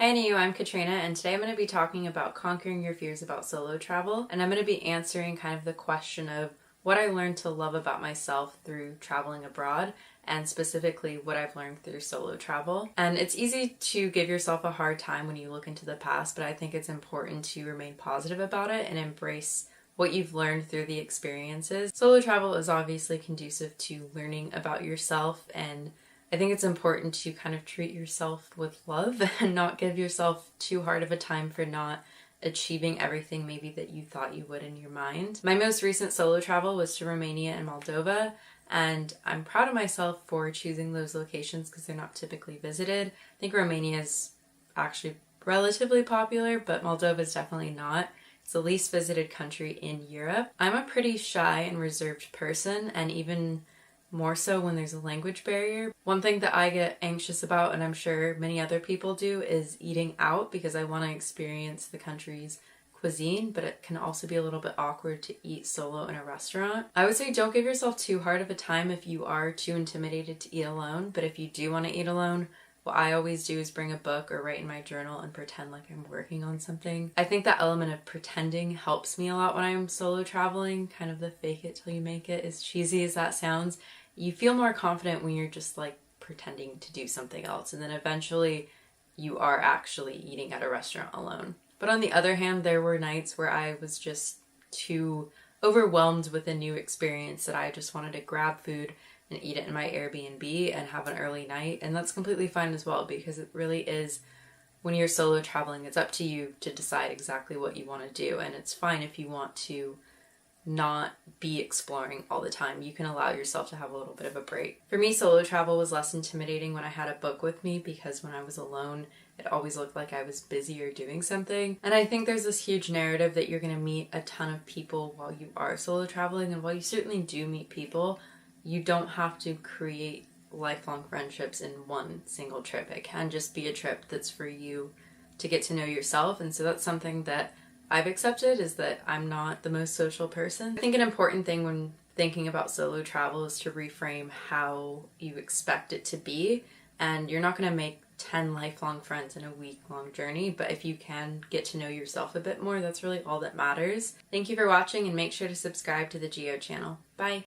Hey new, I'm Katrina, and today I'm going to be talking about conquering your fears about solo travel, and I'm going to be answering kind of the question of what I learned to love about myself through traveling abroad, and specifically what I've learned through solo travel. And it's easy to give yourself a hard time when you look into the past, but I think it's important to remain positive about it and embrace what you've learned through the experiences. Solo travel is obviously conducive to learning about yourself, and I think it's important to kind of treat yourself with love and not give yourself too hard of a time for not achieving everything maybe that you thought you would in your mind. My most recent solo travel was to Romania and Moldova, and I'm proud of myself for choosing those locations because they're not typically visited. I think Romania is actually relatively popular, but Moldova is definitely not. It's the least visited country in Europe. I'm a pretty shy and reserved person, and even more so when there's a language barrier. One thing that I get anxious about, and I'm sure many other people do, is eating out because I want to experience the country's cuisine, but it can also be a little bit awkward to eat solo in a restaurant. I would say don't give yourself too hard of a time if you are too intimidated to eat alone, but if you do want to eat alone, what I always do is bring a book or write in my journal and pretend like I'm working on something. I think that element of pretending helps me a lot when I'm solo traveling, kind of the fake it till you make it, as cheesy as that sounds. You feel more confident when you're just like pretending to do something else, and then eventually you are actually eating at a restaurant alone. But on the other hand, there were nights where I was just too overwhelmed with a new experience that I just wanted to grab food and eat it in my Airbnb and have an early night, and that's completely fine as well, because it really is, when you're solo traveling, it's up to you to decide exactly what you want to do, and it's fine if you want to not be exploring all the time. You can allow yourself to have a little bit of a break. For me, solo travel was less intimidating when I had a book with me, because when I was alone, it always looked like I was busy or doing something. And I think there's this huge narrative that you're going to meet a ton of people while you are solo traveling, and while you certainly do meet people, you don't have to create lifelong friendships in one single trip. It can just be a trip that's for you to get to know yourself, and so that's something that I've accepted, is that I'm not the most social person. I think an important thing when thinking about solo travel is to reframe how you expect it to be. And you're not going to make 10 lifelong friends in a week-long journey, but if you can get to know yourself a bit more, that's really all that matters. Thank you for watching, and make sure to subscribe to the Geo channel. Bye!